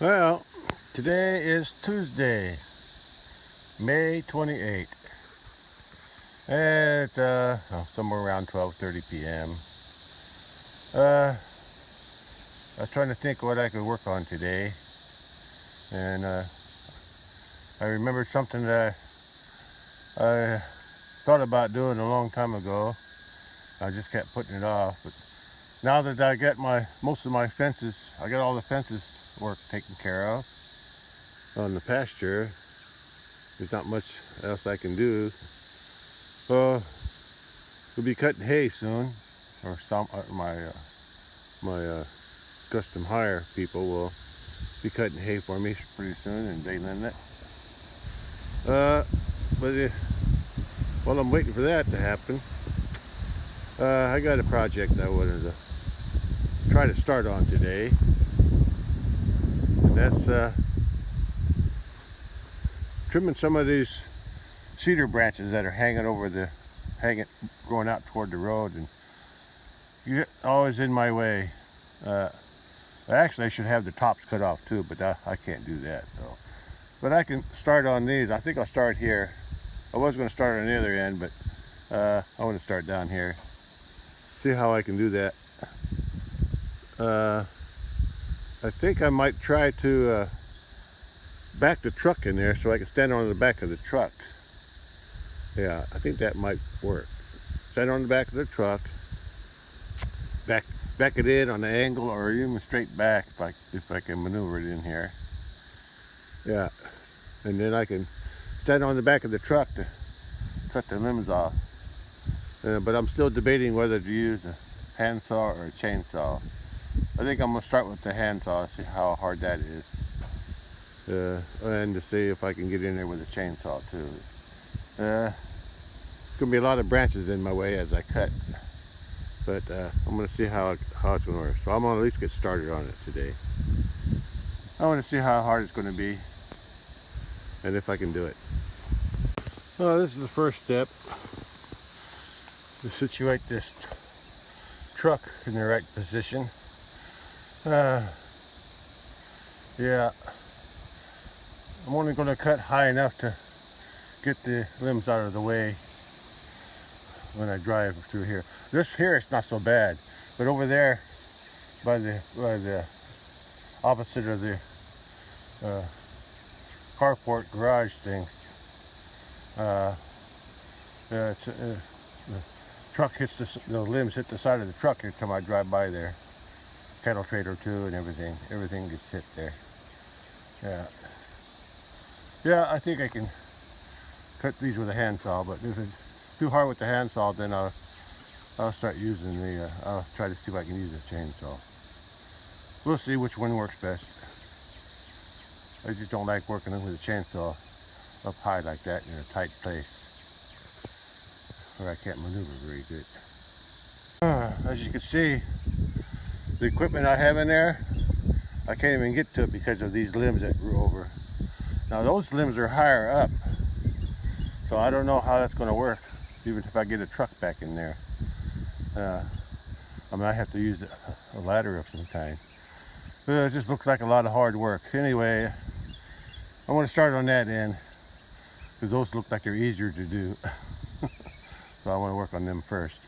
Well, today is Tuesday, May 28th. At somewhere around 12:30 p.m. I was trying to think what I could work on today, and I remembered something that I thought about doing a long time ago. I just kept putting it off, but now that I got most of my fences, I got all the fences work taken care of on the pasture. There's not much else I can do. We'll be cutting hay soon, or some my custom hire people will be cutting hay for me pretty soon and baling it. While I'm waiting for that to happen, I got a project I wanted to try to start on today, and that's trimming some of these cedar branches that are going out toward the road, and you're always in my way. Actually, I should have the tops cut off too, but I can't do that. But I can start on these. I think I'll start here. I was going to start on the other end, but I want to start down here. See how I can do that. I think I might try to back the truck in there so I can stand on the back of the truck. Yeah, I think that might work. Stand on the back of the truck, back it in on the angle, or even straight back if I can maneuver it in here. Yeah, and then I can stand on the back of the truck to cut the limbs off. But I'm still debating whether to use a handsaw or a chainsaw. I think I'm going to start with the handsaw, see how hard that is. And to see if I can get in there with a chainsaw too. It's going to be a lot of branches in my way as I cut. But I'm going to see how it's going to work. So I'm going to at least get started on it today. I want to see how hard it's going to be and if I can do it. Well, this is the first step, to situate this truck in the right position. Yeah, I'm only going to cut high enough to get the limbs out of the way when I drive through here. This here is not so bad, but over there by the opposite of the carport garage thing, the truck hits the limbs hit the side of the truck every time I drive by there. Cattle trailer too, and everything gets hit there. Yeah, I think I can cut these with a handsaw, but if it's too hard with the handsaw, then I'll start using I'll try to see if I can use a chainsaw. We'll see which one works best. I just don't like working with a chainsaw up high like that in a tight place where I can't maneuver very good. As you can see, the equipment I have in there, I can't even get to it because of these limbs that grew over. Now those limbs are higher up, so I don't know how that's going to work, even if I get a truck back in there. I might have to use a ladder of some kind. But it just looks like a lot of hard work. Anyway, I want to start on that end, because those look like they're easier to do. So I want to work on them first,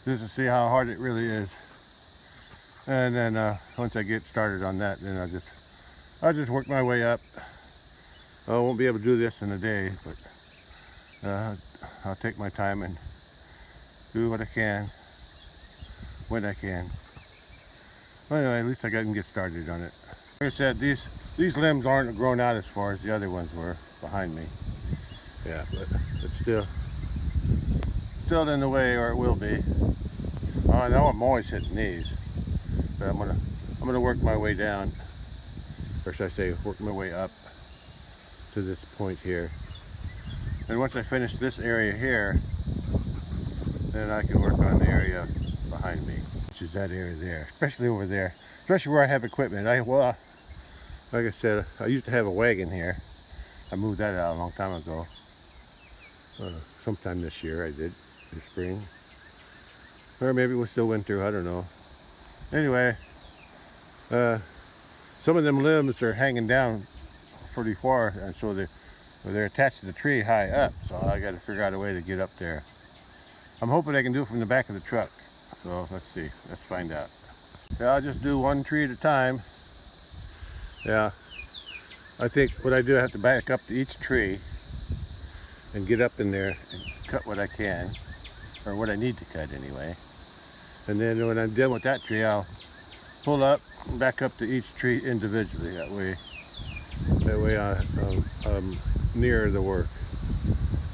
just to see how hard it really is. And then once I get started on that, then I'll just work my way up. I won't be able to do this in a day, but I'll take my time and do what I can when I can. Well, anyway, at least I can get started on it. Like I said, these limbs aren't grown out as far as the other ones were behind me. Yeah, but it's still in the way, or it will be. I know I'm always hitting these, but I'm gonna work my way down, or should I say, work my way up to this point here. And once I finish this area here, then I can work on the area behind me, which is that area there, especially over there, especially where I have equipment. Like I said, I used to have a wagon here. I moved that out a long time ago. Sometime this year I did, this spring. Or maybe it was still winter, I don't know. Anyway, some of them limbs are hanging down pretty far, and so they're attached to the tree high up. So I got to figure out a way to get up there. I'm hoping I can do it from the back of the truck. So let's see. Let's find out. Yeah, I'll just do one tree at a time. Yeah, I think what I do, I have to back up to each tree and get up in there and cut what I can, or what I need to cut anyway. And then when I'm done with that tree, I'll pull up and back up to each tree individually. That way I'm near the work.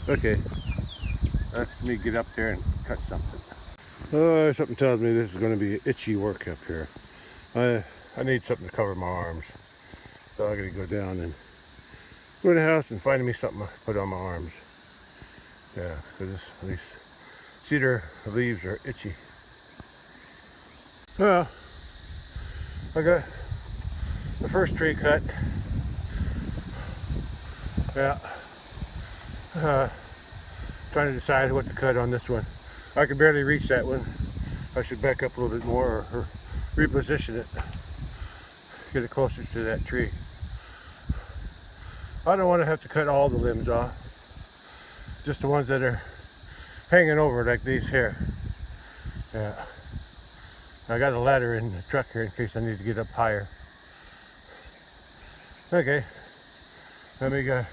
Okay, let me get up there and cut something. Oh, something tells me this is going to be itchy work up here. I need something to cover my arms. So I got to go down and go to the house and find me something to put on my arms. Yeah, because these cedar leaves are itchy. Well, I got the first tree cut. Yeah. Trying to decide what to cut on this one. I can barely reach that one. I should back up a little bit more, or reposition it. Get it closer to that tree. I don't want to have to cut all the limbs off. Just the ones that are hanging over like these here. Yeah. I got a ladder in the truck here in case I need to get up higher. Okay. Let me go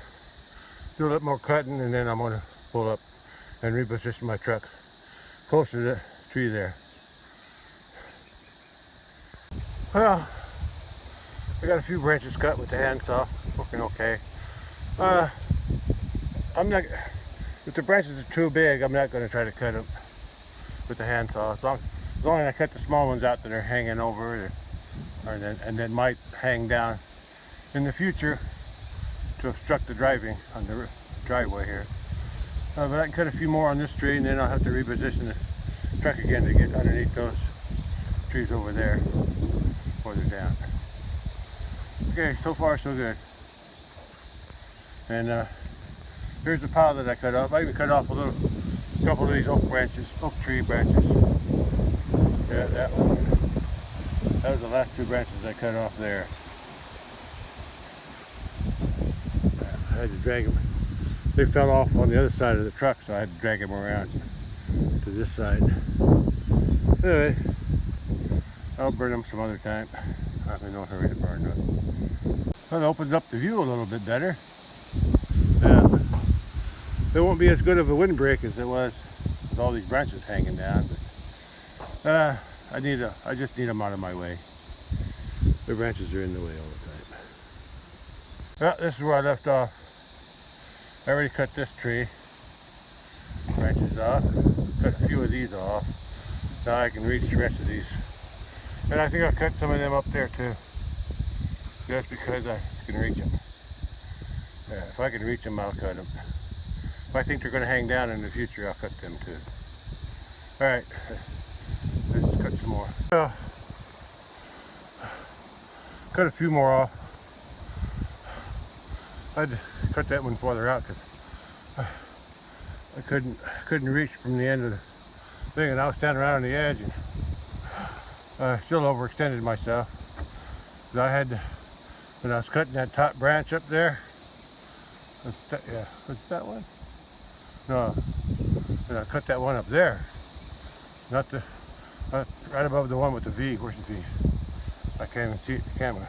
do a little more cutting, and then I'm going to pull up and reposition my truck closer to the tree there. Well, I got a few branches cut with the handsaw, working okay. If the branches are too big, I'm not going to try to cut them with the handsaw. As long as I cut the small ones out that are hanging over, and then might hang down in the future to obstruct the driving on the driveway here. But I can cut a few more on this tree, and then I'll have to reposition the truck again to get underneath those trees over there, further down. Okay, so far so good. And here's the pile that I cut off. I even cut off a couple of these oak tree branches. Yeah, that one. That was the last two branches I cut off there. I had to drag them. They fell off on the other side of the truck, so I had to drag them around to this side. Anyway, I'll burn them some other time. I'm in no hurry to burn them. That opens up the view a little bit better. Yeah. It won't be as good of a windbreak as it was with all these branches hanging down, but I just need them out of my way. The branches are in the way all the time. Well, this is where I left off. I already cut this tree branches off, cut a few of these off. Now I can reach the rest of these. And I think I'll cut some of them up there too, just because I can reach them. Yeah, if I can reach them, I'll cut them. If I think they're going to hang down in the future, I'll cut them too. All right, let's cut some more. Cut a few more off. I'd cut that one farther out because I couldn't reach from the end of the thing, and I was standing around on the edge and still overextended myself. I had to, when I was cutting that top branch up there. Yeah, was that one? No, and I cut that one up there. Not right above the one with the V. Where's the V? I can't even see it in the camera.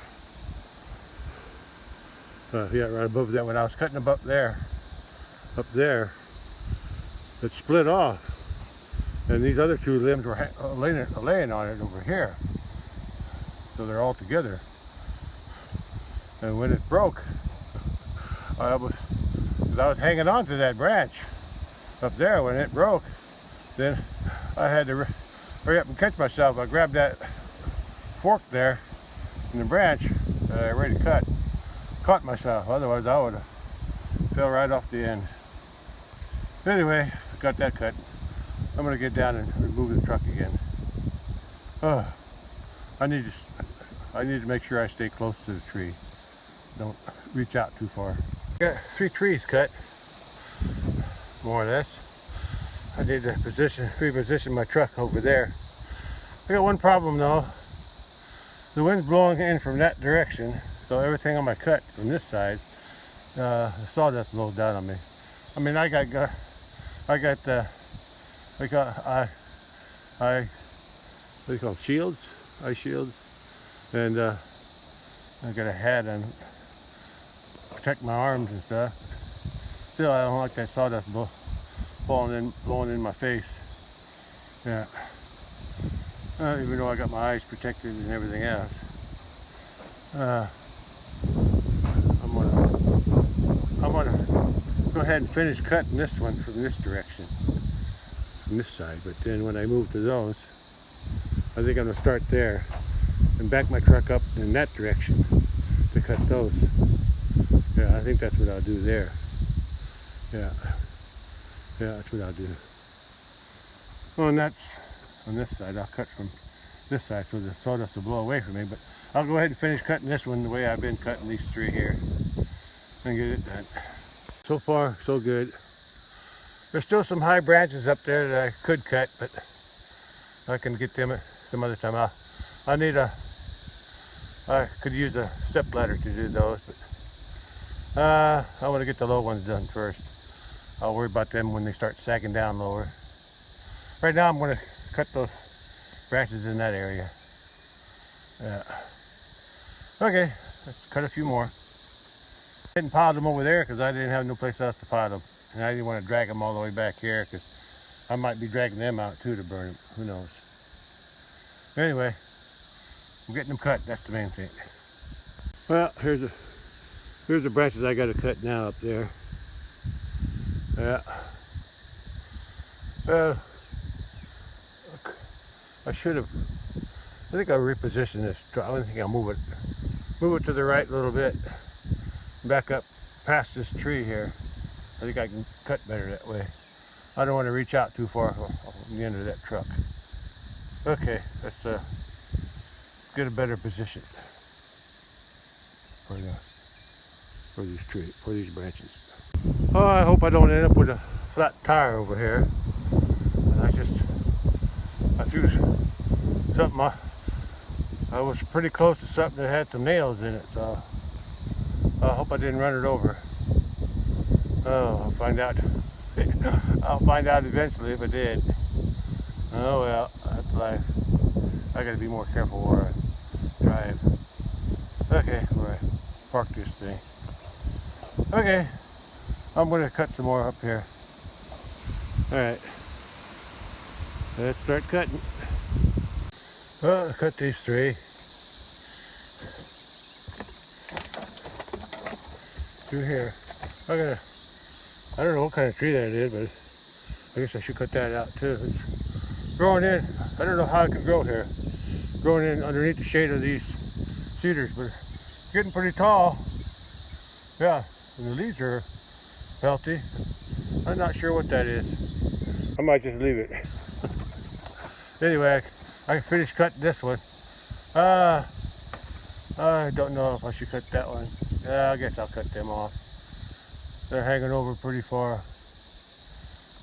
Yeah, right above that. When I was cutting them up there, it split off, and these other two limbs were laying on it over here, so they're all together. And when it broke, I was hanging on to that branch up there. When it broke, then I had to hurry up and catch myself. I grabbed that fork there in the branch that I already cut. Caught myself, otherwise I would have fell right off the end. Anyway, got that cut. I'm going to get down and remove the truck again. I need to make sure I stay close to the tree. Don't reach out too far. Got 3 trees cut, more or less. I need to reposition my truck over there. I got one problem though. The wind's blowing in from that direction, so everything on my cut from this side, the sawdust blows down on me. I mean, I got, I got, what do you call them, shields? Eye shields. And I got a hat on, protect my arms and stuff. Still, I don't like that sawdust blowing in my face. Yeah. Even though I got my eyes protected and everything else. I'm gonna go ahead and finish cutting this one from this direction, from this side. But then when I move to those, I think I'm gonna start there and back my truck up in that direction to cut those. Yeah, I think that's what I'll do there. Yeah, that's what I'll do. Well, and that's on this side. I'll cut from this side so the sawdust will blow away from me. But I'll go ahead and finish cutting this one the way I've been cutting these three here and get it done. So far, so good. There's still some high branches up there that I could cut, but I can get them some other time. I could use a step ladder to do those, but I want to get the low ones done first. I'll worry about them when they start sagging down lower. Right now I'm going to cut those branches in that area. Yeah. Okay, let's cut a few more. I didn't pile them over there because I didn't have no place else to pile them. And I didn't want to drag them all the way back here because I might be dragging them out too to burn them. Who knows? Anyway, I'm getting them cut. That's the main thing. Well, here's the branches I got to cut now up there. Yeah. I think I'll reposition this. I don't think I'll move it to the right a little bit. Back up past this tree here. I think I can cut better that way. I don't want to reach out too far from the end of that truck. Okay, let's get a better position for these branches. Oh, I hope I don't end up with a flat tire over here. I threw something. I was pretty close to something that had some nails in it, so I hope I didn't run it over. Oh, I'll find out. I'll find out eventually if I did. Oh well, that's life. I gotta be more careful where I drive. Okay, where I park this thing. Okay, I'm gonna cut some more up here. Alright, let's start cutting. Well, I cut these three. Through here. I don't know what kind of tree that is, but I guess I should cut that out too. It's growing in. I don't know how it can grow here. Growing in underneath the shade of these cedars, but it's getting pretty tall. Yeah, and the leaves are healthy. I'm not sure what that is. I might just leave it. Anyway, I finished cutting this one. I don't know if I should cut that one. I guess I'll cut them off. They're hanging over pretty far.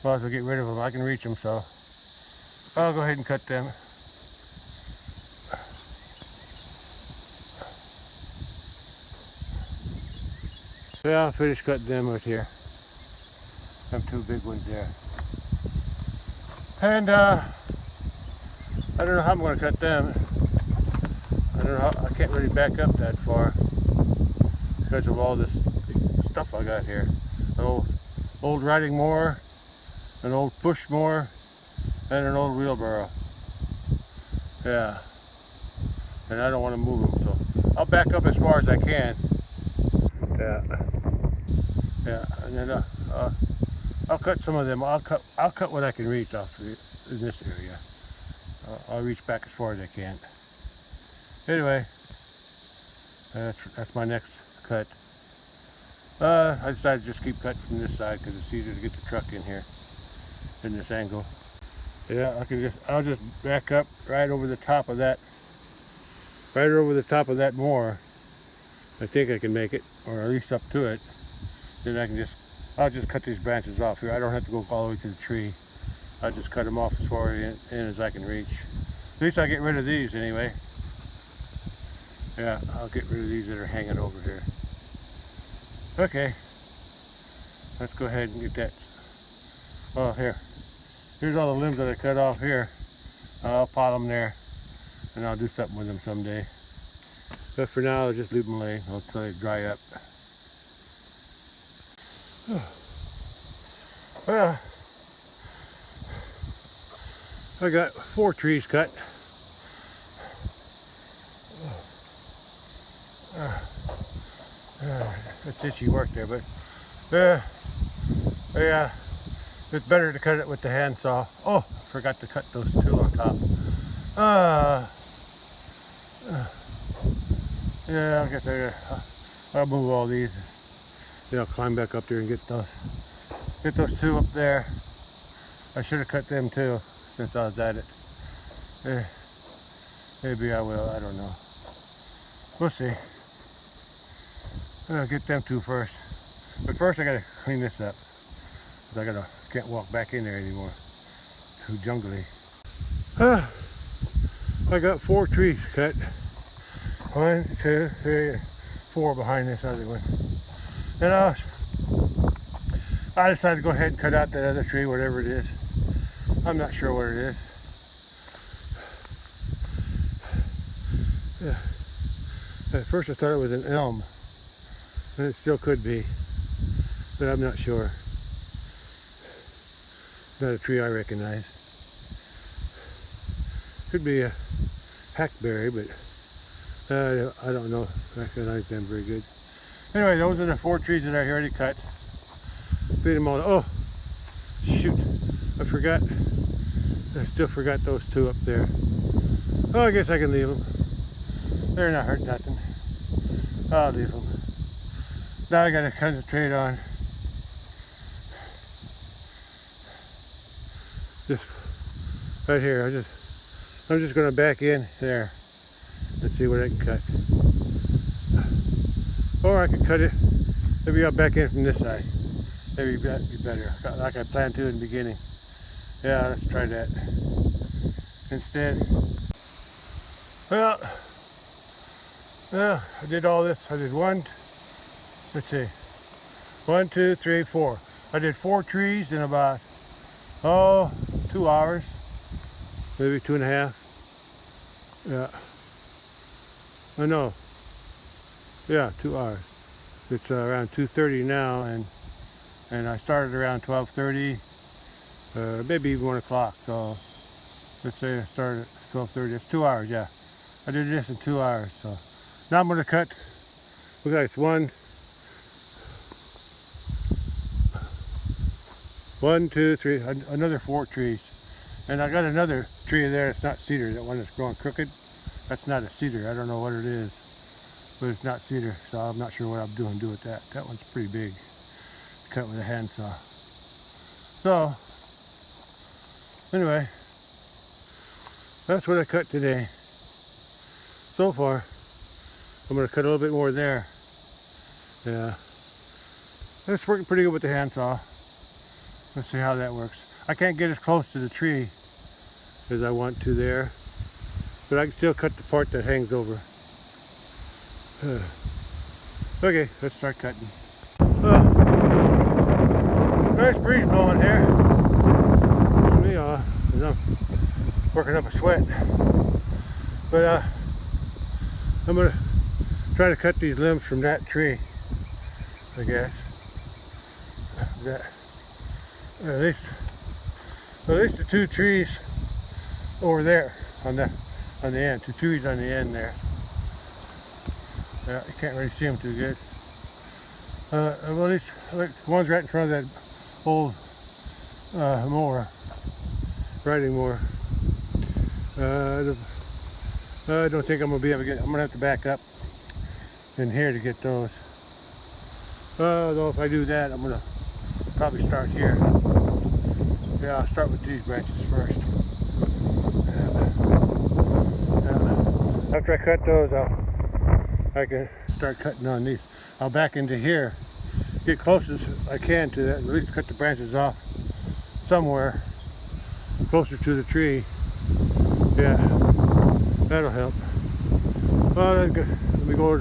Might as well get rid of them. I can reach them, so I'll go ahead and cut them. Yeah, I'll finish cutting them right here. Them two big ones there. And I don't know how I'm going to cut them. I don't know. I can't really back up that far because of all this stuff I got here. An old riding mower, an old push mower, and an old wheelbarrow. Yeah. And I don't want to move them, so I'll back up as far as I can. Yeah. Yeah. And then I'll cut some of them. I'll cut what I can reach off in this area. I'll reach back as far as I can. Anyway, that's my next cut. I decided to just keep cutting from this side because it's easier to get the truck in here in this angle. Yeah, I'll just back up right over the top of that. Right over the top of that mower. I think I can make it, or at least up to it. Then I'll just cut these branches off here. I don't have to go all the way to the tree. I'll just cut them off as far in as I can reach. At least I get rid of these anyway. Yeah, I'll get rid of these that are hanging over here. Okay, let's go ahead and get that. Oh, here's all the limbs that I cut off here. I'll pot them there, and I'll do something with them someday. But for now, I'll just leave them lay until they dry up. Well, I got 4 trees cut. That's itchy work there, but yeah, it's better to cut it with the handsaw. Oh, forgot to cut those 2 on top. Yeah, I guess I'll move all these. You know, climb back up there and get those 2 up there. I should have cut them too since I was at it. Maybe I will. I don't know. We'll see. I'll get them 2 first. But first I gotta clean this up. 'Cause can't walk back in there anymore. Too jungly. I got 4 trees cut. 1, 2, 3, 4 behind this other one. And I decided to go ahead and cut out that other tree, whatever it is. I'm not sure what it is. Yeah. At first I thought it was an elm. And it still could be, but I'm not sure. Not a tree I recognize. Could be a hackberry, but I don't know. I recognize them very good. Anyway, those are the 4 trees that I already cut. Feed them all. Oh, shoot! I forgot. I still forgot those 2 up there. Oh, I guess I can leave them. They're not hurt nothing. I'll leave them. Now I gotta concentrate on this right here. I'm just gonna back in there. Let's see what I can cut. Or I can cut it. Maybe I'll back in from this side. Maybe that'd be better, like I planned to in the beginning. Yeah, let's try that instead. Well, yeah, I did all this. I did 1. Let's see. 1, 2, 3, 4. I did 4 trees in about 2 hours, maybe 2.5. Yeah. Oh no. Yeah, 2 hours. It's around 2:30 now, and I started around 12:30, maybe even 1 o'clock. So let's say I started at 12:30. It's 2 hours. Yeah, I did this in 2 hours. So now I'm going to cut. Look like it's 1, 2, 3, another 4 trees. And I got another tree there. It's not cedar. That one that's growing crooked. That's not a cedar. I don't know what it is, but it's not cedar. So I'm not sure what I'm doing with that. That one's pretty big. Cut with a handsaw. So anyway, that's what I cut today. So far, I'm going to cut a little bit more there. Yeah, it's working pretty good with the handsaw. Let's see how that works. I can't get as close to the tree as I want to there, but I can still cut the part that hangs over. Okay, let's start cutting. Nice breeze blowing here. Me off, and I'm working up a sweat. But I'm gonna try to cut these limbs from that tree, I guess. At least the 2 trees over there on the end. 2 trees on the end there. Yeah, you can't really see them too good. Well, at least one's right in front of that old mower, riding mower. I don't think I'm gonna be able to get. I'm gonna have to back up in here to get those. Though if I do that, I'm gonna probably start here. Yeah, I'll start with these branches first. After I cut those, I can start cutting on these. I'll back into here, get close as I can to that, at least cut the branches off somewhere closer to the tree. Yeah, that'll help. Well, let me go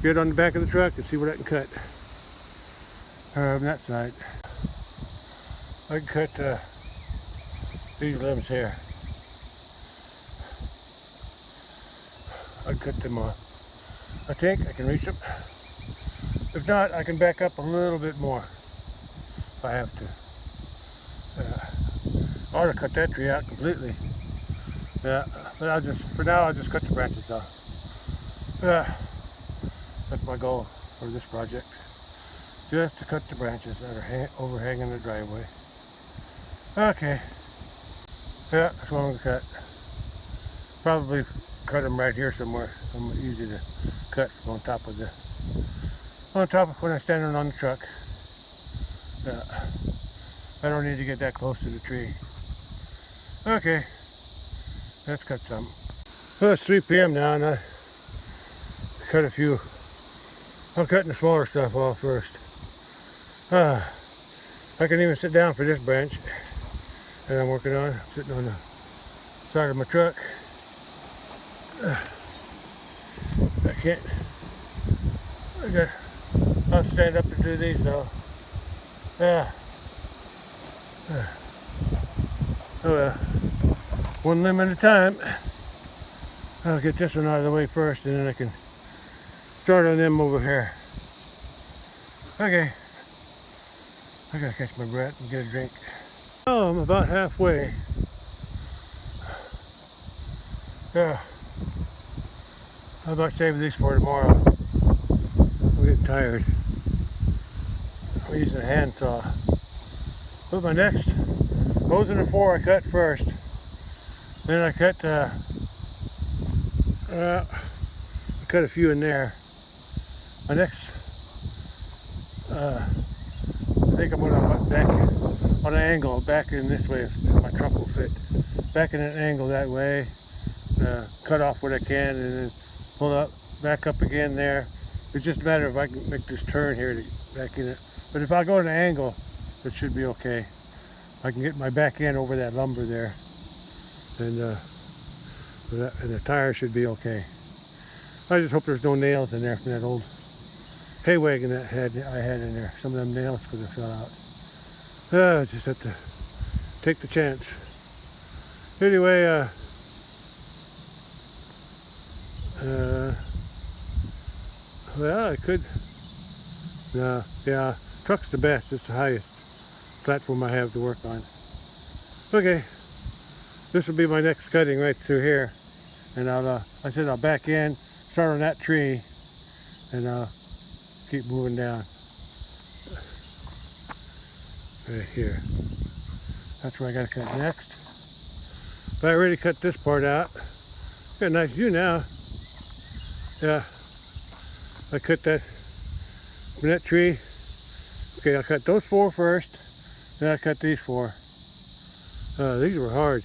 get on the back of the truck and see what I can cut. On that side. I can cut these limbs here. I can cut them off. I think I can reach them. If not, I can back up a little bit more if I have to. I ought to cut that tree out completely. Yeah, but for now, I'll just cut the branches off. That's my goal for this project. Just to cut the branches that are overhanging the driveway. Okay. Yeah, that's what I'm going to cut. Probably cut them right here somewhere. Easy to cut on top of when I'm standing on the truck. I don't need to get that close to the tree. Okay, let's cut some. Well, it's 3 p.m. now, and I cut a few. I'm cutting the smaller stuff off first. I can even sit down for this branch that I'm working on. I'm sitting on the side of my truck. I can't. I'll stand up to do these though. Oh well. One limb at a time. I'll get this one out of the way first, and then I can start on them over here. Okay. I gotta catch my breath and get a drink. Oh, I'm about halfway. Yeah. I might save these for tomorrow. I'm getting tired. I'm using a handsaw. But my next, those are the 4 I cut first. Then I cut a few in there. My next, I think I'm gonna put back on an angle, back in this way, if my truck will fit. Back in an angle that way, cut off what I can, and then pull up, back up again there. It's just a matter of if I can make this turn here to back in it. But if I go at an angle, it should be okay. I can get my back end over that lumber there, and the tire should be okay. I just hope there's no nails in there from that old hay wagon that I had in there. Some of them nails could have fell out. I just have to take the chance. Anyway, well, I could. No, yeah, truck's the best. It's the highest platform I have to work on. Okay, this will be my next cutting right through here, and I said I'll back in, start on that tree, and I'll keep moving down. Right here. That's where I gotta cut next. But I already cut this part out. Got a nice view now. Yeah, I cut that from that tree. Okay, I cut those 4 first, then I cut these 4. These were hard.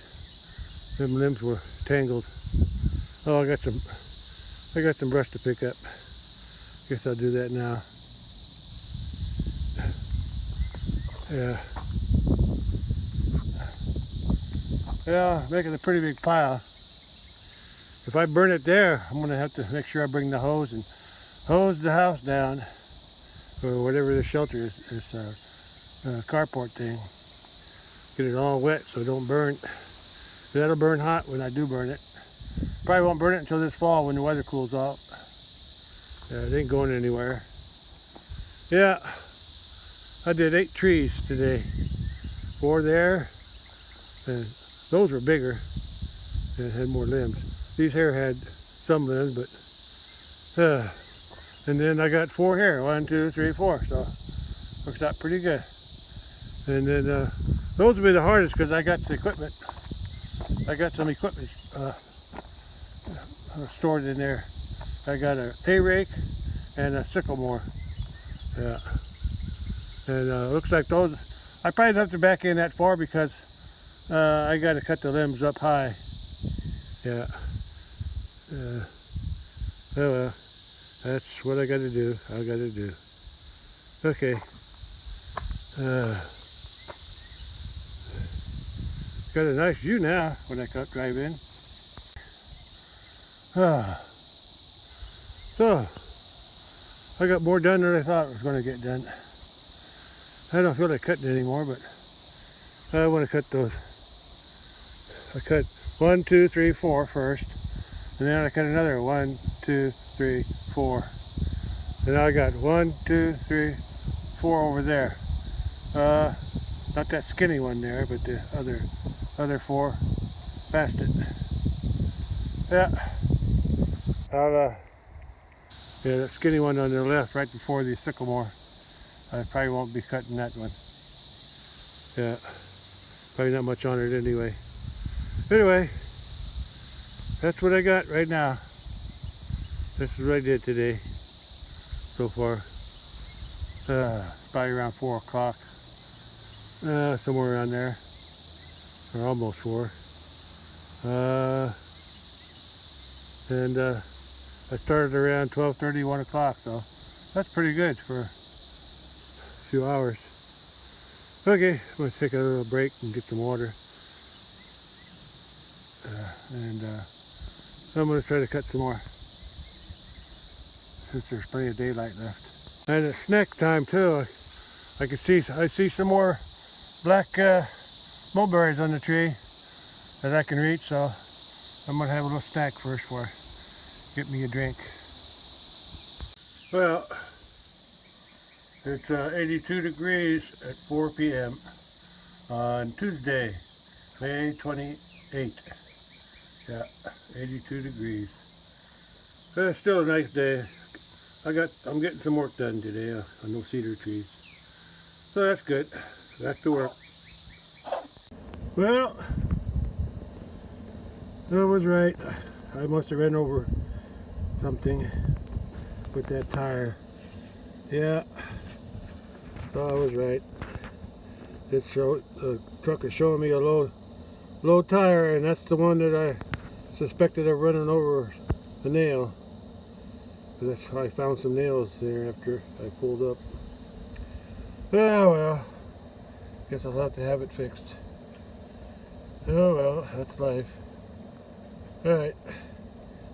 Them limbs were tangled. Oh, I got some brush to pick up. Guess I'll do that now. Yeah. Yeah, making a pretty big pile. If I burn it there, I'm gonna have to make sure I bring the hose and hose the house down, or whatever the shelter is, this carport thing. Get it all wet so it don't burn. That'll burn hot when I do burn it. Probably won't burn it until this fall when the weather cools off. Yeah, it ain't going anywhere. Yeah, I did 8 trees today. 4 there, and those were bigger and had more limbs. These here had some limbs, but and then I got 4 here. 1, 2, 3, 4. So works out pretty good. And then those will be the hardest because I got the equipment. I got some equipment stored in there. I got a hay rake and a sycamore. Yeah. And looks like those, I probably don't have to back in that far because I got to cut the limbs up high. Yeah. Oh well, that's what I got to do. I got to do. Okay. Got a nice view now when I drive in. So, I got more done than I thought it was going to get done. I don't feel like cutting anymore, but I want to cut those. I cut 1, 2, 3, 4 first, and then I cut another 1, 2, 3, 4. And now I got 1, 2, 3, 4 over there. Not that skinny one there, but the other 4 past it. Yeah. Yeah, that skinny one on the left, right before the sycamore. I probably won't be cutting that one. Yeah, probably not much on it anyway. Anyway, that's what I got right now. This is what I did today so far. Probably around 4 o'clock. Somewhere around there. Or almost 4. And I started around 12:30, 1 o'clock, so that's pretty good for a few hours. Okay, I'm going to take a little break and get some water. And I'm going to try to cut some more, since there's plenty of daylight left. And it's snack time too. I see some more black mulberries on the tree that I can reach, so I'm going to have a little snack first before I get me a drink. Well, it's 82 degrees at 4 p.m. on Tuesday, May 28th. Yeah, 82 degrees. It's still a nice day. I'm getting some work done today on those cedar trees. So that's good. Back to work. Well, I was right. I must have ran over something with that tire. Yeah, so I was right. The truck is showing me a low tire, and that's the one that I suspected of running over the nail. That's how I found some nails there after I pulled up. Oh well, guess I'll have to have it fixed. Oh well, that's life. Alright,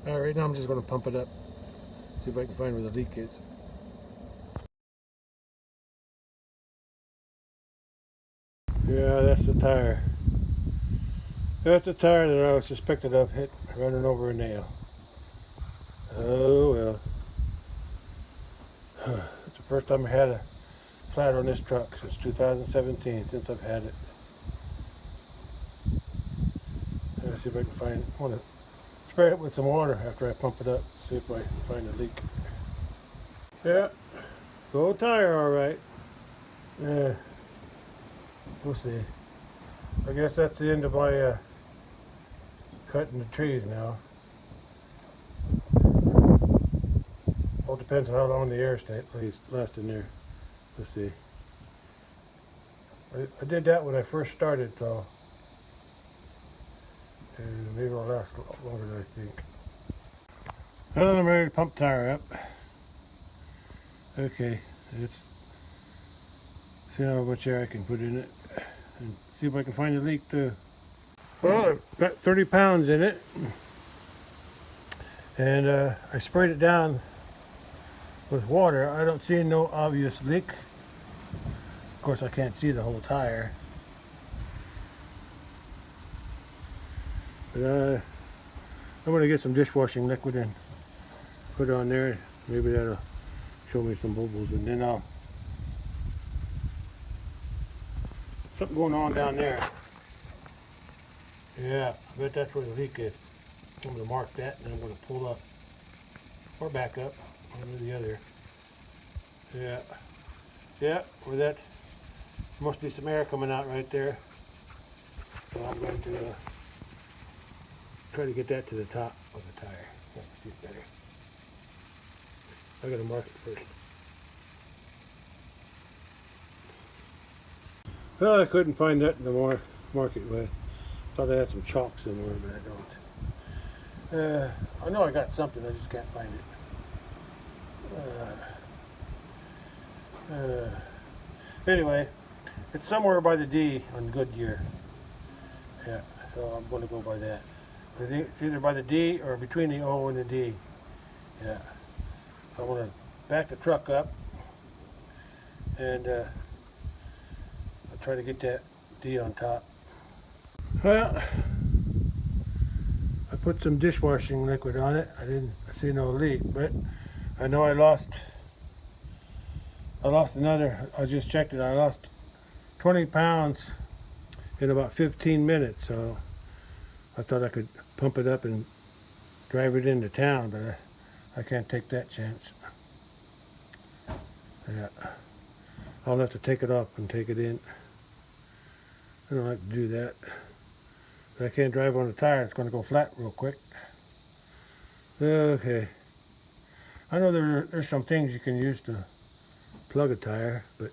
right now I'm just going to pump it up. See if I can find where the leak is. Yeah, that's the tire. That's the tire that I was suspected of running over a nail. Oh well. It's the first time I had a flat on this truck since 2017, since I've had it. Let's see if I can find it. I want to spray it with some water after I pump it up, see if I can find a leak. Yeah, low tire alright. Yeah, we'll see. I guess that's the end of my cutting the trees now. All depends on how long the air lasts in there. Let's see. I did that when I first started, so and maybe it'll last a lot longer than I think. Well, I'm ready to pump tire up. Okay, let's see how much air I can put in it and see if I can find a leak too. Well, I've got 30 pounds in it, and I sprayed it down with water. I don't see no obvious leak. Of course, I can't see the whole tire. But I'm going to get some dishwashing liquid and put it on there. Maybe that'll show me some bubbles, and then something going on down there. Yeah, I bet that's where the leak is. I'm going to mark that, and I'm going to pull up or back up, one or the other. Yeah, where that must be some air coming out right there. So I'm going to try to get that to the top of the tire. Let's see it better. I got to mark it first. Well, I couldn't find that in the market with. Thought I had some chalk somewhere, but I don't. I know I got something, I just can't find it. Anyway, it's somewhere by the D on Goodyear. Yeah, so I'm going to go by that. It's either by the D or between the O and the D. Yeah. I want to back the truck up and I'll try to get that D on top. Well, I put some dishwashing liquid on it. I didn't see no leak, but I know I lost another, I just checked it, I lost 20 pounds in about 15 minutes, so I thought I could pump it up and drive it into town, but I can't take that chance. Yeah, I'll have to take it off and take it in. I don't like to do that. But I can't drive on the tire, it's going to go flat real quick. Okay. I know there's some things you can use to plug a tire, but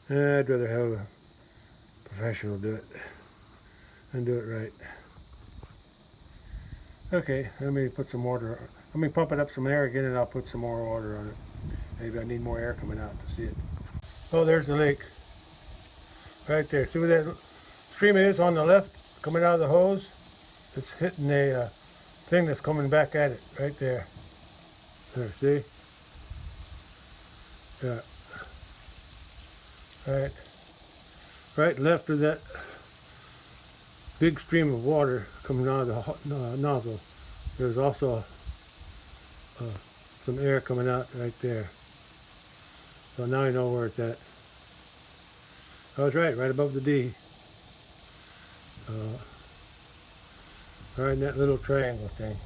I'd rather have a professional do it and do it right. Okay, let me put some water. Let me pump it up some air again and I'll put some more water on it. Maybe I need more air coming out to see it. Oh, there's the lake. Right there. See where that stream is on the left coming out of the hose? It's hitting a thing that's coming back at it right there. There, see? Yeah. Right left of that big stream of water coming out of the nozzle. There's also some air coming out right there. So now I know where it's at. I was right above the D. Right in that little triangle thing.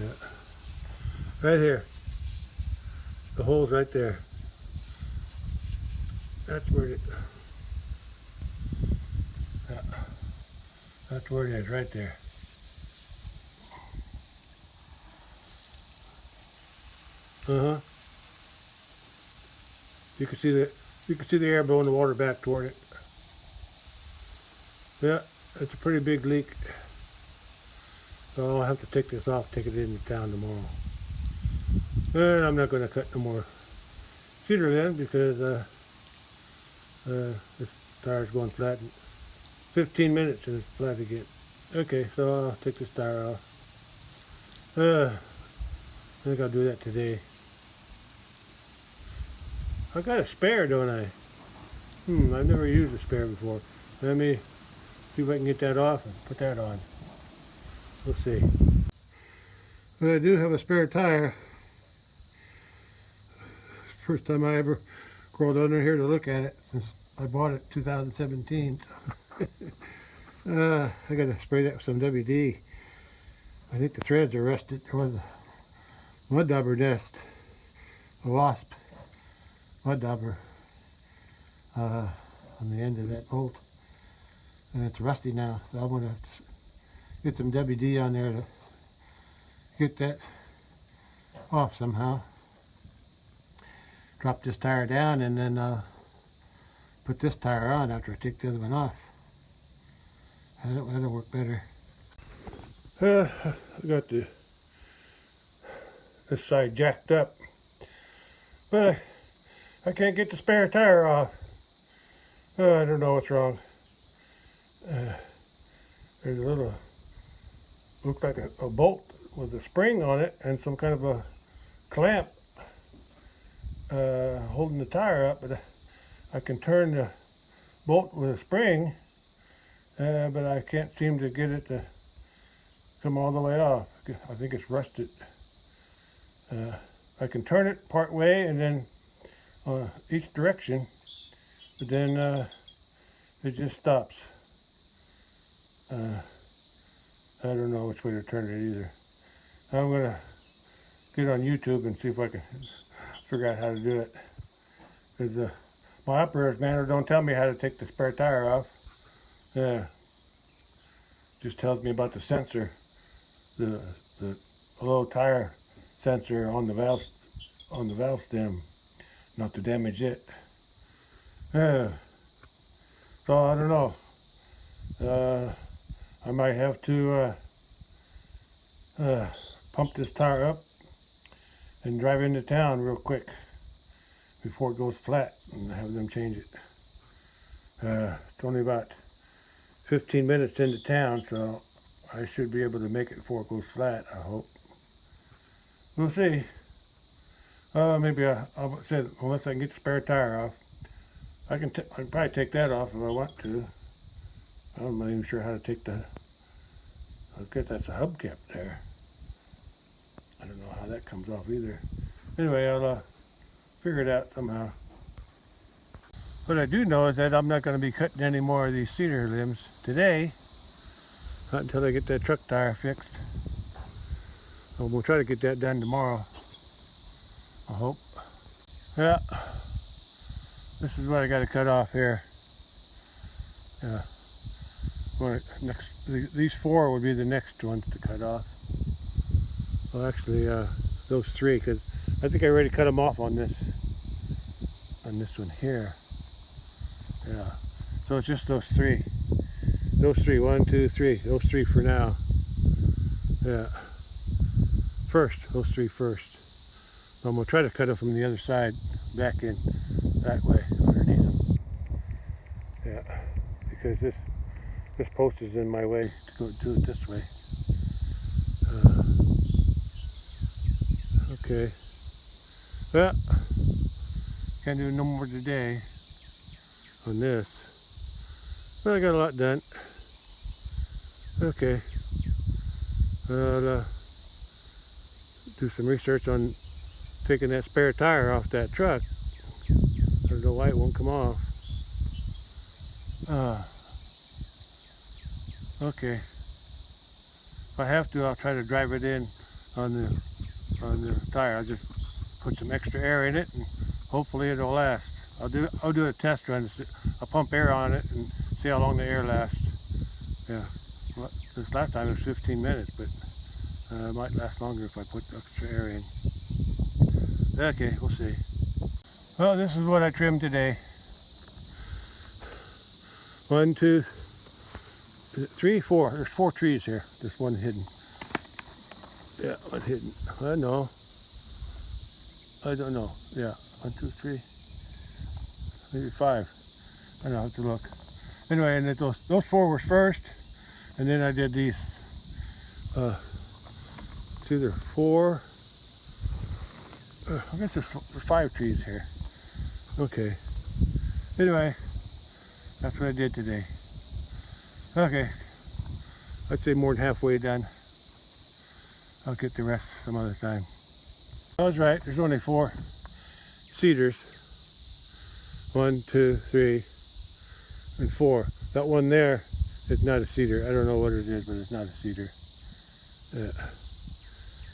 Yeah. Right here. The hole's right there. That's where it. Yeah. That's where it is, right there. You can see the air blowing the water back toward it. Yeah, it's a pretty big leak. So I'll have to take this off, take it into town tomorrow. And I'm not going to cut no more cedar then because this tire's going flat in 15 minutes and it's flat again. Okay, so I'll take this tire off. I think I'll do that today. I got a spare, don't I? I've never used a spare before. Let me see if I can get that off and put that on. We'll see. But I do have a spare tire. First time I ever crawled under here to look at it since I bought it 2017. I gotta spray that with some WD. I think the threads are rusted. There was a mud dauber nest, a wasp mud dauber on the end of that bolt, and it's rusty now, so I'm gonna have to get some WD on there to get that off somehow. Drop this tire down and then put this tire on after I take the other one off. That'll work better. I got this side jacked up, but I can't get the spare tire off. I don't know what's wrong. There's a little, looks like a bolt with a spring on it and some kind of a clamp holding the tire up, but I can turn the bolt with a spring, but I can't seem to get it to come all the way off. I think it's rusted. I can turn it part way and then each direction, but then it just stops. I don't know which way to turn it either. I'm gonna get on YouTube and see if I can figure out how to do it. Because my operator's manual don't tell me how to take the spare tire off. Just tells me about the sensor, the low tire sensor on the valve stem, not to damage it. So I don't know. I might have to pump this tire up and drive into town real quick before it goes flat and have them change it. It's only about 15 minutes into town, so I should be able to make it before it goes flat, I hope. We'll see. Maybe I'll say unless I can get the spare tire off. I can probably take that off if I want to. I'm not even sure how to take the. I guess that's a hubcap there. I don't know how that comes off either. Anyway, I'll figure it out somehow. What I do know is that I'm not going to be cutting any more of these cedar limbs today. Not until I get that truck tire fixed. So we'll try to get that done tomorrow. I hope. Yeah. This is what I got to cut off here. Yeah. These 4 would be the next ones to cut off. Well, actually, those 3, because I think I already cut them off on this one here. Yeah. So it's just those 3. Those 3. 1, 2, 3. Those 3 for now. Yeah. First. Those 3 first. So I'm gonna try to cut them from the other side, back in that way underneath them. Yeah. Because this post is in my way to go do it this way. Okay. Well, can't do no more today on this. But I got a lot done. Okay. I'll do some research on taking that spare tire off that truck. I don't know why it won't come off. Okay. If I have to, I'll try to drive it in on the tire. I'll just put some extra air in it, and hopefully it'll last. I'll do a test run. I'll pump air on it and see how long the air lasts. Yeah. Well, this last time it was 15 minutes, but it might last longer if I put extra air in. Okay, we'll see. Well, this is what I trimmed today. 1, 2, 3, 4. There's 4 trees here. There's one hidden. Yeah, one hidden. I know. I don't know. Yeah, 1, 2, 3. Maybe 5. I don't know. I have to look. Anyway, and those 4 were first, and then I did these. It's either 4. I guess there's 5 trees here. Okay. Anyway, that's what I did today. Okay. I'd say more than halfway done. I'll get the rest some other time. I was right. There's only 4 cedars. 1, 2, 3, and 4. That one there is not a cedar. I don't know what it is, but it's not a cedar. Yeah.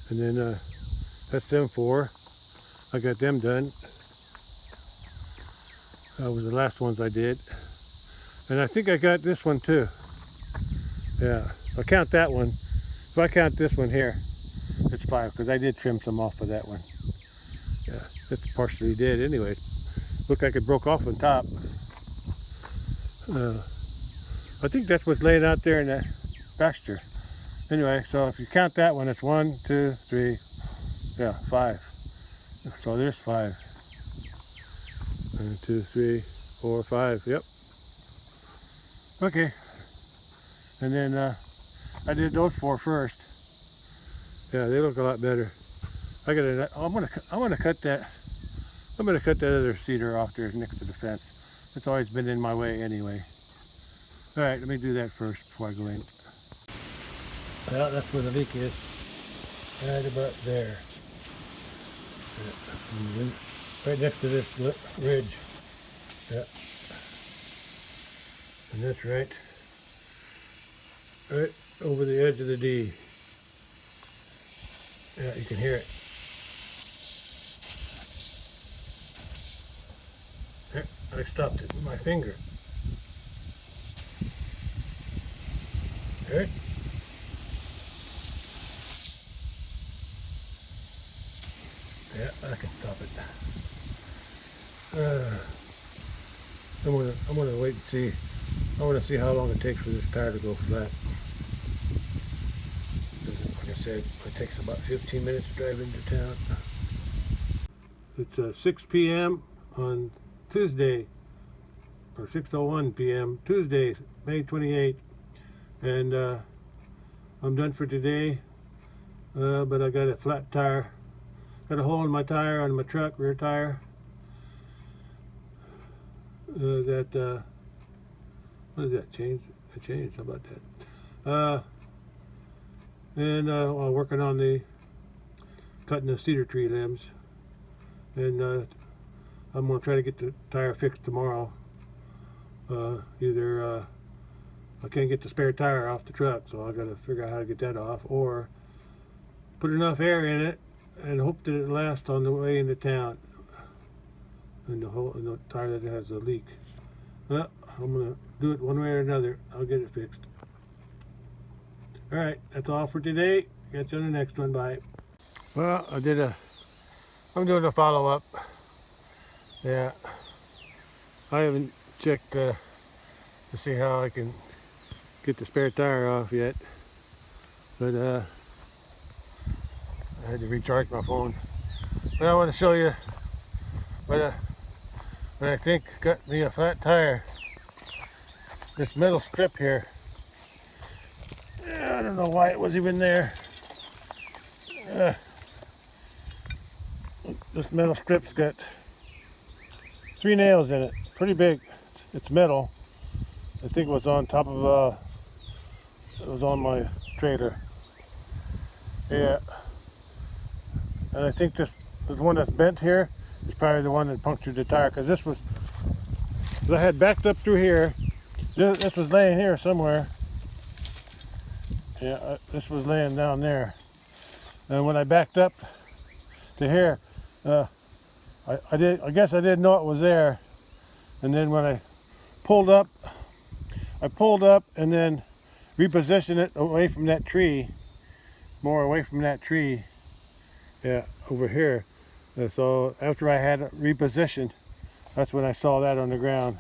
And then that's them 4. I got them done. That was the last ones I did. And I think I got this one too. Yeah, I'll count that one. If I count this one here, it's 5, because I did trim some off of that one. Yeah, it's partially dead anyway. Looked like it broke off on top. I think that's what's laying out there in that pasture. Anyway, so if you count that one, it's 1, 2, 3, yeah, 5. So there's 5. 1, 2, 3, 4, 5. Yep. Okay. And then I did those 4 first. Yeah, they look a lot better. I'm gonna cut that other cedar off there next to the fence. It's always been in my way anyway. All right, let me do that first before I go in. Well, that's where the leak is. Right about there. Right next to this ridge. Yeah. And that's right over the edge of the D. Yeah, you can hear it. I stopped it with my finger. Right? Yeah, I can stop it. I'm gonna wait and see. I want to see how long it takes for this tire to go flat. Like I said, it takes about 15 minutes to drive into town. It's 6 p.m. on Tuesday, or 6:01 p.m. Tuesday, May 28th, and I'm done for today. But I got a flat tire Got a hole in my tire on my truck, rear tire. What is that? Change? I changed. How about that? While working on the cutting the cedar tree limbs, and I'm gonna try to get the tire fixed tomorrow. Either I can't get the spare tire off the truck, so I gotta figure out how to get that off, or put enough air in it and hope that it lasts on the way into town. In the tire that has a leak. Well, I'm gonna do it one way or another. I'll get it fixed. Alright, that's all for today. Catch you on the next one. Bye. Well, I'm doing a follow-up. Yeah, I haven't checked to see how I can get the spare tire off yet, but I had to recharge my phone. But I want to show you what I think got me a flat tire. This metal strip here. I don't know why it was even there. This metal strip's got 3 nails in it. Pretty big. It's metal. I think it was on top of it was on my trailer. Yeah. And I think this one that's bent here is probably the one that punctured the tire, because I had backed up through here. This was laying here somewhere. Yeah, this was laying down there. And when I backed up to here, I guess I didn't know it was there. And then when I pulled up and then repositioned it away from that tree, more away from that tree. Yeah, over here. So after I had it repositioned, that's when I saw that on the ground.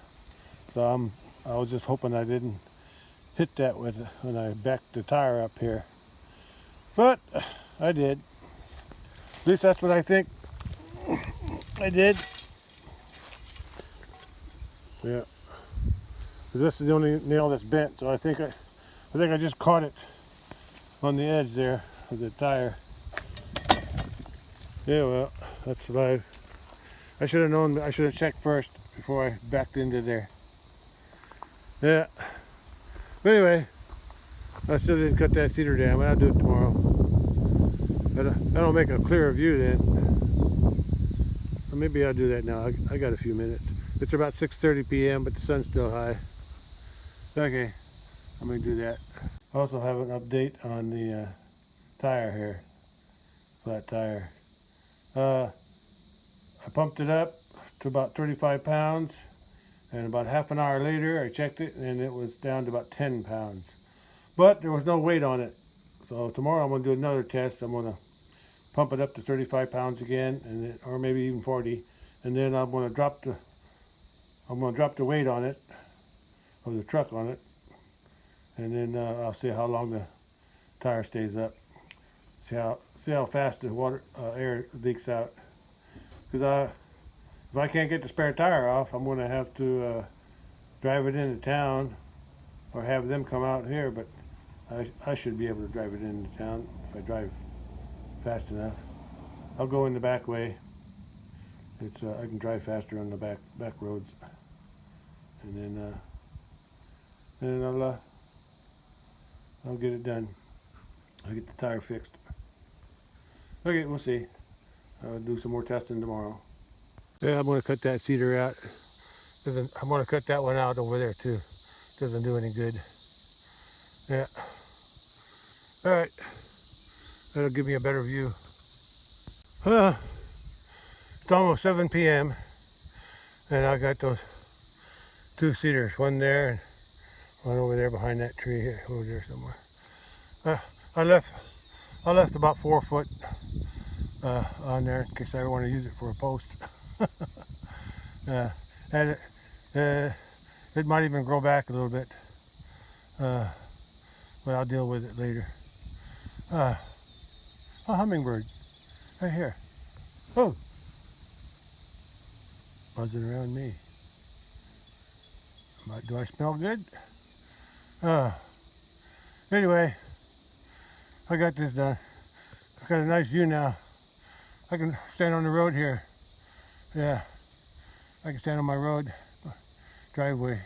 So I was just hoping I didn't hit that when I backed the tire up here. But I did. At least that's what I think I did. Yeah. This is the only nail that's bent, so I think I just caught it on the edge there of the tire. Yeah, well, that's live. I should have known. I should have checked first before I backed into there. Yeah. But anyway, I still didn't cut that cedar down. I'll do it tomorrow. That'll make a clearer view then. Or maybe I'll do that now. I got a few minutes. It's about 6:30 p.m., but the sun's still high. Okay, I'm gonna do that. I also have an update on the tire here, flat tire. I pumped it up to about 35 pounds, and about half an hour later I checked it and it was down to about 10 pounds. But there was no weight on it. So tomorrow I'm going to do another test. I'm going to pump it up to 35 pounds again, or maybe even 40, and then I'm going to drop the weight on it, of the truck on it, and then I'll see how long the tire stays up. See how fast the air leaks out. Because if I can't get the spare tire off, I'm going to have to drive it into town, or have them come out here. But I should be able to drive it into town if I drive fast enough. I'll go in the back way. I can drive faster on the back roads, and then I'll get it done. I'll get the tire fixed. Okay, we'll see. I'll do some more testing tomorrow. Yeah, I'm going to cut that cedar out. I'm going to cut that one out over there too. Doesn't do any good. Yeah. All right. That'll give me a better view. It's almost 7 p.m. and I got those 2 cedars, one there and one over there behind that tree here, over there somewhere. I left about 4 foot on there in case I want to use it for a post. And it might even grow back a little bit, but I'll deal with it later. A hummingbird right here. Oh, buzzing around me. Do I smell good? Anyway, I got this done. I got a nice view now I can stand on the road here. Yeah, I can stand on my road driveway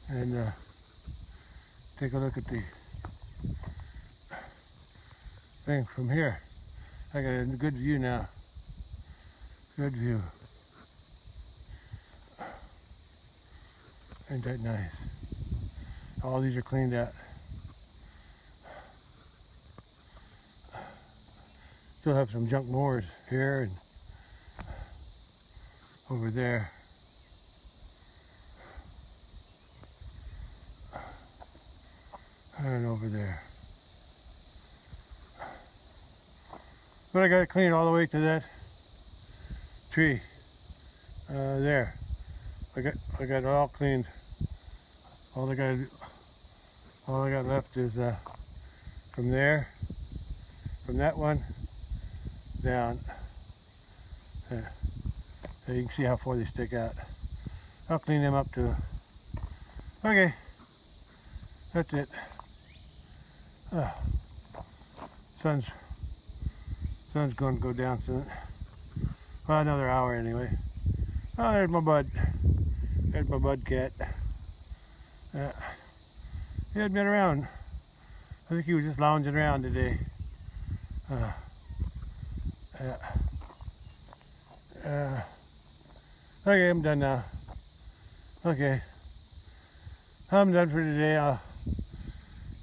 and take a look at the thing from here. I got a good view now. Good view. Ain't that nice? All these are cleaned out. Still have some junk mowers here and over there. And over there. But I got it clean all the way to that tree. There. I got it all cleaned. All I got left is from there, from that one down. So you can see how far they stick out. I'll clean them up too. Okay, that's it. Sun's going to go down soon. Well, another hour anyway. Oh, there's my bud. There's my bud cat. He hadn't been around. I think he was just lounging around today. Okay, I'm done now. Okay, I'm done for today. I'll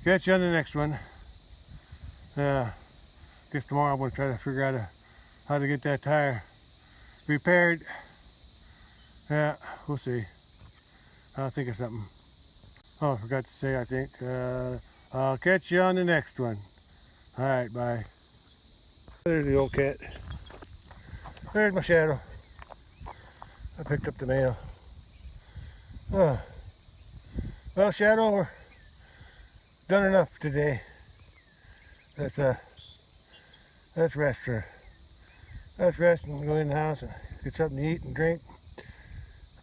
catch you on the next one. Guess tomorrow I'm going to try to figure out how to get that tire repaired. Yeah, we'll see. I'll think of something. Oh, I forgot to say, I think. I'll catch you on the next one. Alright, bye. There's the old cat. There's my shadow. I picked up the mail. Well, Shadow, we're done enough today. Let's rest her. Let's rest and go in the house and get something to eat and drink,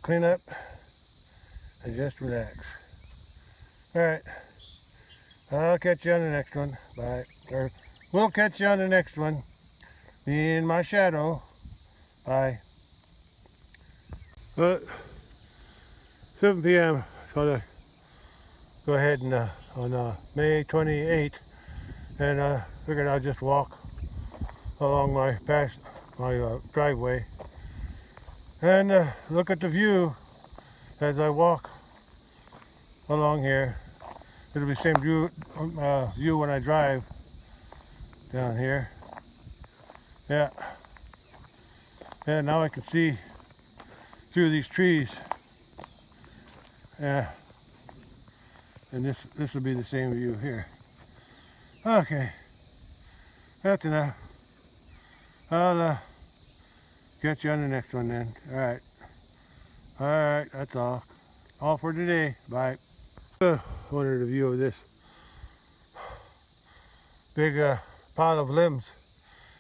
clean up, and just relax. Alright. I'll catch you on the next one. Bye. Or we'll catch you on the next one. Me and my shadow. Bye. Well, 7 p.m. So to go ahead and on May 28th, and figured I'd just walk along my driveway and look at the view as I walk along here. It'll be the same view when I drive down here. Yeah. Yeah, now I can see through these trees. Yeah. And this will be the same view here. Okay. That's enough. I'll catch you on the next one then. Alright. Alright, that's all. All for today. Bye. Wanted a view of this big pile of limbs,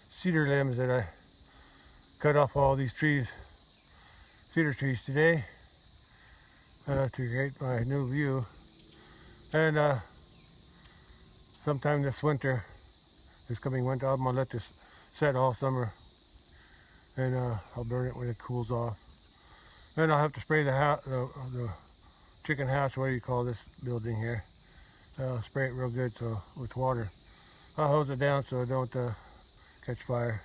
cedar limbs that I cut off all these trees, cedar trees today to create my new view. And sometime this winter, this coming winter, I'm gonna let this set all summer, and I'll burn it when it cools off. Then I'll have to spray the house, the chicken house, what do you call this building here? I'll spray it real good with water. I'll hose it down so it don't catch fire.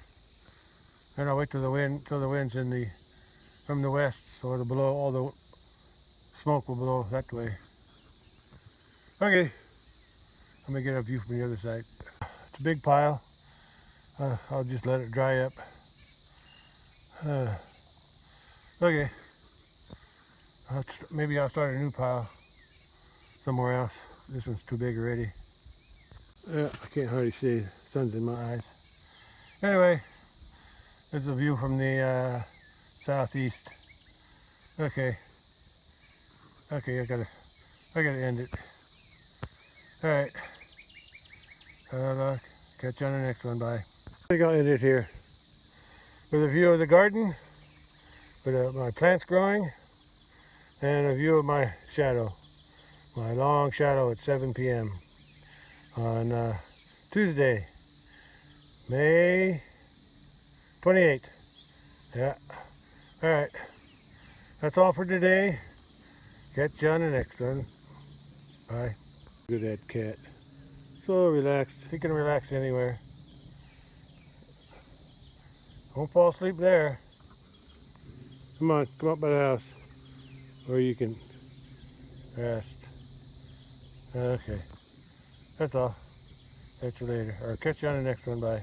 Then I'll wait till the wind's from the west, so it'll blow, all the smoke will blow that way. Okay, let me get a view from the other side. It's a big pile. I'll just let it dry up. Okay, maybe I'll start a new pile somewhere else. This one's too big already. I can't hardly see. The sun's in my eyes. Anyway, this is a view from the southeast. Okay. Okay, I gotta end it. Alright. I'll catch you on the next one. Bye. I think I'll end it here with a view of the garden, with my plants growing, and a view of my shadow, my long shadow at 7 p.m. on Tuesday, May 28th. Yeah. Alright. That's all for today. Catch you on the next one. Bye. Good at cat. So relaxed. He can relax anywhere. Don't fall asleep there. Come on, come up by the house where you can rest. Okay. That's all. Catch you later. Or catch you on the next one. Bye.